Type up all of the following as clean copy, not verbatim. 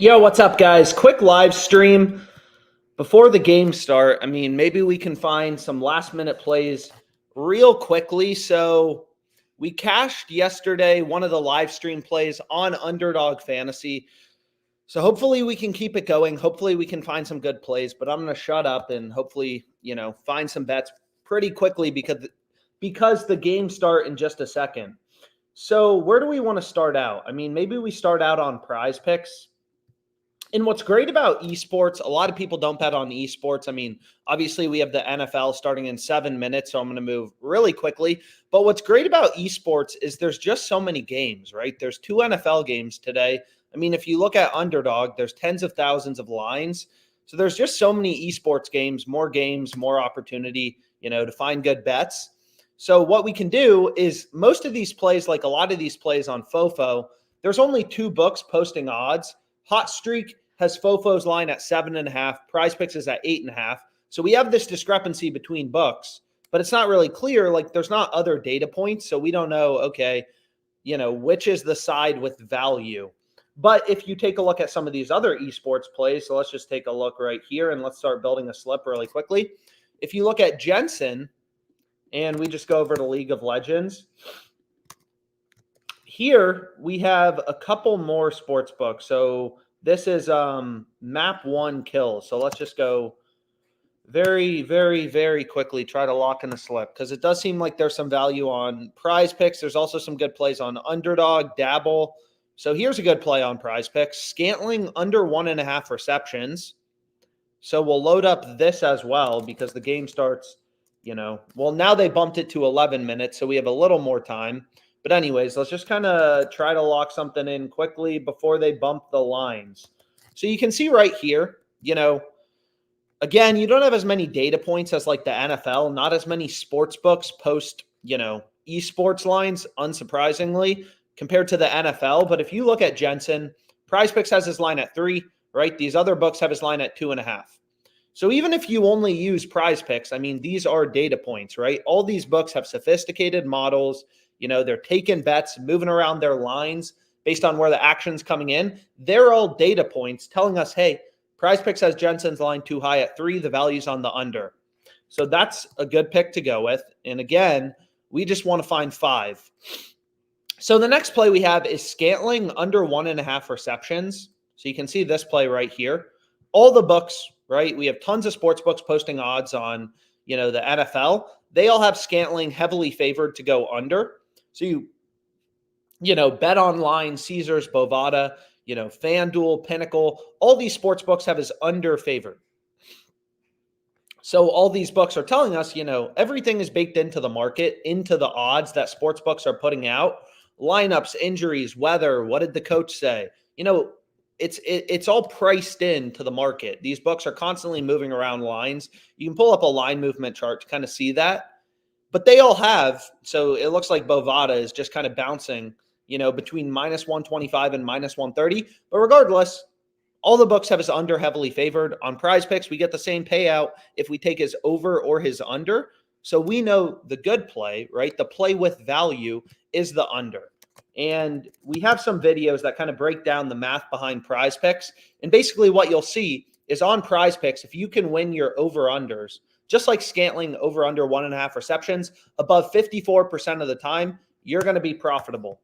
Yo, what's up, guys? Quick live stream before the game start. I mean, maybe we can find some last-minute plays real quickly. So we cashed yesterday one of the live stream plays on Underdog Fantasy. So hopefully we can keep it going. Hopefully we can find some good plays, but I'm going to shut up and hopefully, find some bets pretty quickly because the game start in just a second. So where do we want to start out? I mean, maybe we start out on PrizePicks. And what's great about esports, a lot of people don't bet on esports. I mean, obviously we have the NFL starting in 7 minutes, so I'm going to move really quickly. But what's great about esports is there's just so many games, right? There's 2 NFL games today. I mean, if you look at Underdog, there's tens of thousands of lines. So there's just so many esports games, more opportunity, to find good bets. So what we can do is most of these plays, like a lot of these plays on Fofo, there's only 2 books posting odds. Hot Streak has Fofo's line at 7.5. PrizePicks is at 8.5. So we have this discrepancy between books, but it's not really clear. Like there's not other data points. So we don't know, okay, which is the side with value. But if you take a look at some of these other esports plays, so let's just take a look right here and let's start building a slip really quickly. If you look at Jensen and we just go over to League of Legends, here we have a couple more sports books. So this is map 1 kill. So let's just go very, very, very quickly, try to lock in the slip because it does seem like there's some value on PrizePicks. There's also some good plays on Underdog, Dabble. So here's a good play on PrizePicks. Scantling under 1.5 receptions. So we'll load up this as well because the game starts, well, now they bumped it to 11 minutes, so we have a little more time. But anyways, let's just kind of try to lock something in quickly before they bump the lines. So you can see right here, again, you don't have as many data points as like the NFL, not as many sports books post, esports lines, unsurprisingly, compared to the NFL. But if you look at Jensen, PrizePicks has his line at 3, right? These other books have his line at 2.5. So even if you only use PrizePicks, I mean, these are data points, right? All these books have sophisticated models. They're taking bets, moving around their lines based on where the action's coming in. They're all data points telling us, hey, PrizePicks has Jensen's line too high at 3. The value's on the under. So that's a good pick to go with. And again, we just want to find 5. So the next play we have is Scantling under 1.5 receptions. So you can see this play right here. All the books, right? We have tons of sports books posting odds on, the NFL. They all have Scantling heavily favored to go under. So you bet online, Caesars, Bovada, FanDuel, Pinnacle, all these sports books have his under favored. So all these books are telling us, everything is baked into the market, into the odds that sports books are putting out. Lineups, injuries, weather, what did the coach say? It's all priced into the market. These books are constantly moving around lines. You can pull up a line movement chart to kind of see that. But they all have, so it looks like Bovada is just kind of bouncing, between minus 125 and minus 130. But regardless, all the books have his under heavily favored. On PrizePicks, we get the same payout if we take his over or his under. So we know the good play, right? The play with value is the under. And we have some videos that kind of break down the math behind PrizePicks. And basically what you'll see is on PrizePicks, if you can win your over-unders, just like Scantling over under 1.5 receptions, above 54% of the time, you're going to be profitable,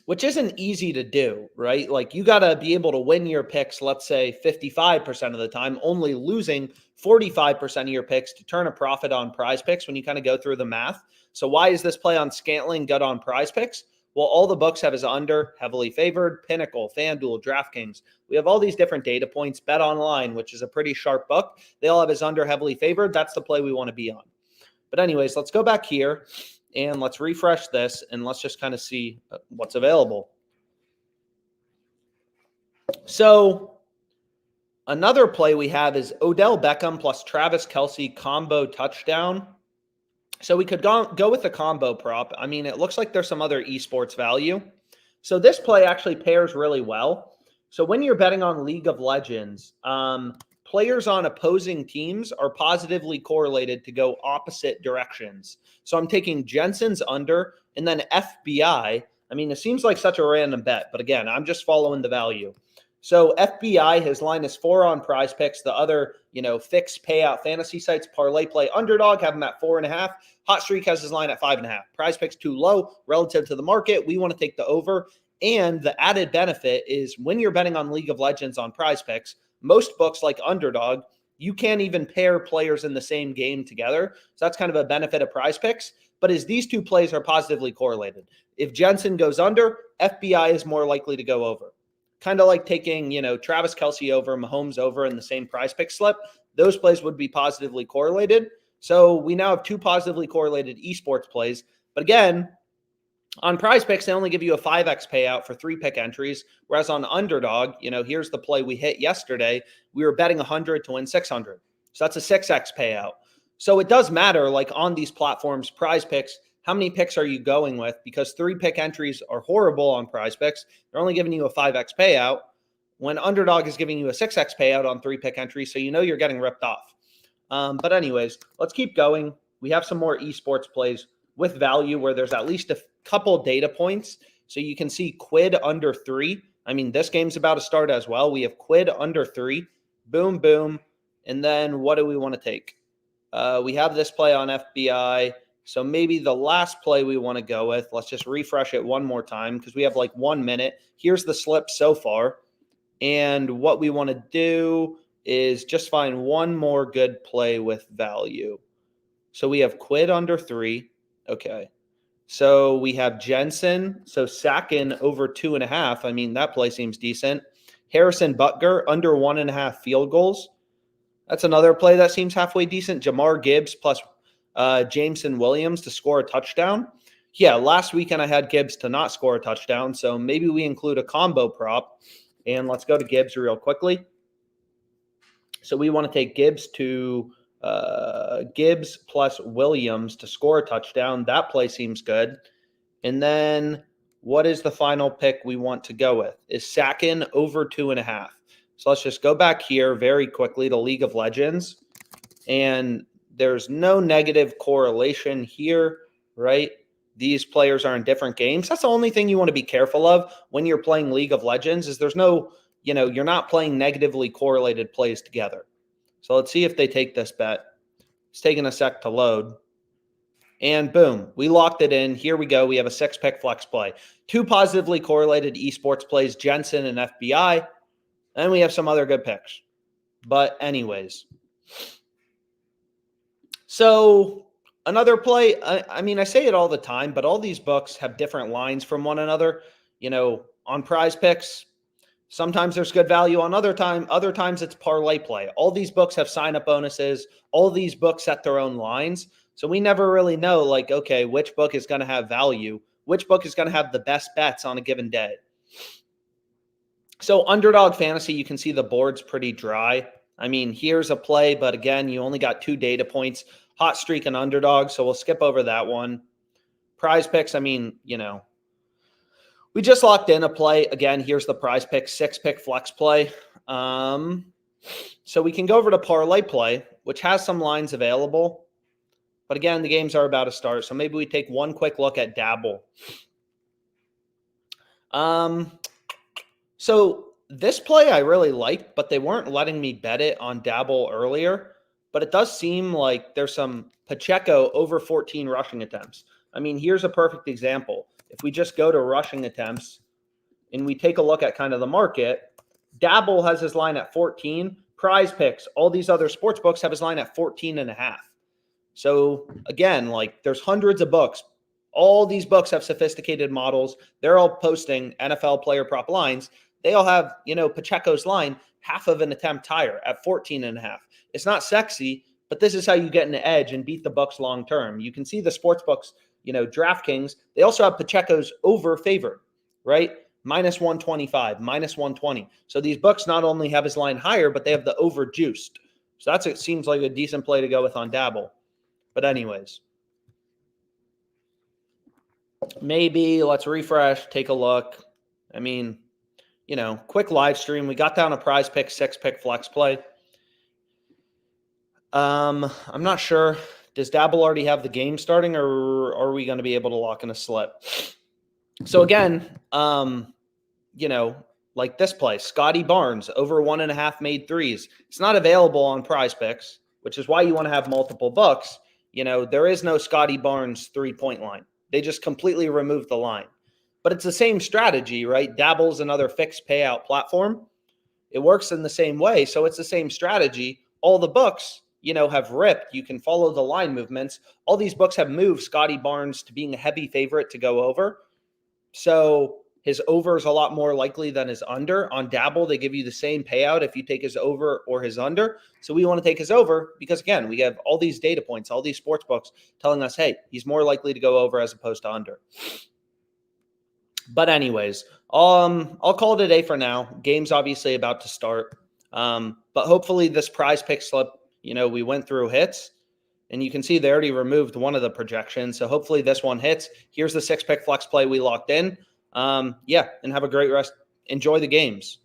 which isn't easy to do, right? Like you got to be able to win your picks, let's say 55% of the time, only losing 45% of your picks to turn a profit on PrizePicks when you kind of go through the math. So why is this play on Scantling good on PrizePicks? Well, all the books have his under heavily favored. Pinnacle, FanDuel, DraftKings. We have all these different data points. Bet Online, which is a pretty sharp book. They all have his under heavily favored. That's the play we want to be on. But anyways, let's go back here and let's refresh this and let's just kind of see what's available. So another play we have is Odell Beckham plus Travis Kelce combo touchdown. So we could go with the combo prop. I mean, it looks like there's some other esports value. So this play actually pairs really well. So when you're betting on League of Legends, players on opposing teams are positively correlated to go opposite directions. So I'm taking Jensen's under and then FBI. I mean, it seems like such a random bet, but again, I'm just following the value. So FBI, his line is 4 on PrizePicks. The other, fixed payout fantasy sites, ParlayPlay, Underdog, have him at 4.5. Hot Streak has his line at 5.5. PrizePicks too low relative to the market. We want to take the over. And the added benefit is when you're betting on League of Legends on PrizePicks, most books like Underdog, you can't even pair players in the same game together. So that's kind of a benefit of PrizePicks. But as these two plays are positively correlated, if Jensen goes under, FBI is more likely to go over. Kind of like taking, Travis Kelce over, Mahomes over in the same PrizePick slip. Those plays would be positively correlated. So we now have 2 positively correlated esports plays. But again, on PrizePicks, they only give you a 5x payout for 3 pick entries, whereas on Underdog, here's the play we hit yesterday. We were betting 100 to win 600. So that's a 6x payout. So it does matter, like on these platforms, PrizePicks, how many picks are you going with? Because 3 pick entries are horrible on PrizePicks. They're only giving you a 5x payout when Underdog is giving you a 6x payout on 3 pick entries. So you're getting ripped off. But anyways, let's keep going. We have some more esports plays with value where there's at least a couple data points. So you can see Quid under 3. I mean, this game's about to start as well. We have Quid under 3. Boom, boom. And then what do we want to take? We have this play on FBI. So maybe the last play we want to go with, let's just refresh it one more time because we have like 1 minute. Here's the slip so far. And what we want to do is just find one more good play with value. So we have Quid under 3. Okay. So we have Jensen. So Sakin over 2.5. I mean, that play seems decent. Harrison Butker under 1.5 field goals. That's another play that seems halfway decent. Jamar Gibbs plus Jameson Williams to score a touchdown. Yeah, last weekend I had Gibbs to not score a touchdown, so maybe we include a combo prop. And let's go to Gibbs real quickly. So we want to take Gibbs to Gibbs plus Williams to score a touchdown. That play seems good. And then what is the final pick we want to go with? Is Sakin over 2.5. So let's just go back here very quickly to League of Legends. And there's no negative correlation here, right? These players are in different games. That's the only thing you want to be careful of when you're playing League of Legends is there's no, you're not playing negatively correlated plays together. So let's see if they take this bet. It's taking a sec to load. And boom, we locked it in. Here we go. We have a 6-pick flex play. 2 positively correlated esports plays, Jensen and FBI. And we have some other good picks. But anyways. So another play, I mean, I say it all the time, but all these books have different lines from one another. On PrizePicks, sometimes there's good value. On other times it's ParlayPlay. All these books have sign-up bonuses. All these books set their own lines. So we never really know, like, okay, which book is going to have value? Which book is going to have the best bets on a given day? So Underdog Fantasy, you can see the board's pretty dry. I mean, here's a play, but again, you only got 2 data points, Hot Streak and Underdog, so we'll skip over that one. PrizePicks, I mean, we just locked in a play. Again, here's the PrizePicks 6-pick flex play. So we can go over to ParlayPlay, which has some lines available. But again, the games are about to start, so maybe we take one quick look at Dabble. So this play I really liked, but they weren't letting me bet it on Dabble earlier. But it does seem like there's some Pacheco over 14 rushing attempts. I mean, here's a perfect example. If we just go to rushing attempts and we take a look at kind of the market, Dabble has his line at 14. PrizePicks, all these other sports books have his line at 14.5. So again, like there's hundreds of books. All these books have sophisticated models. They're all posting NFL player prop lines. They all have, Pacheco's line half of an attempt higher at 14.5. It's not sexy, but this is how you get an edge and beat the books long term. You can see the sports books, DraftKings, they also have Pacheco's over favored, right? Minus 125, minus 120. So these books not only have his line higher, but they have the over juiced. So it seems like a decent play to go with on Dabble. But anyways, maybe let's refresh, take a look. I mean, quick live stream. We got down a PrizePicks 6-pick flex play. I'm not sure. Does Dabble already have the game starting, or are we going to be able to lock in a slip? So again, like this play, Scotty Barnes, over 1.5 made threes. It's not available on PrizePicks, which is why you want to have multiple books. There is no Scotty Barnes 3-point line. They just completely removed the line. But it's the same strategy, right? Dabble's another fixed payout platform. It works in the same way. So it's the same strategy. All the books, have ripped. You can follow the line movements. All these books have moved Scotty Barnes to being a heavy favorite to go over. So his over is a lot more likely than his under. On Dabble, they give you the same payout if you take his over or his under. So we want to take his over because, again, we have all these data points, all these sports books telling us, hey, he's more likely to go over as opposed to under. But anyways, I'll call it a day for now. Game's obviously about to start. But hopefully this PrizePick slip, we went through hits. And you can see they already removed one of the projections. So hopefully this one hits. Here's the 6-pick flex play we locked in. And have a great rest. Enjoy the games.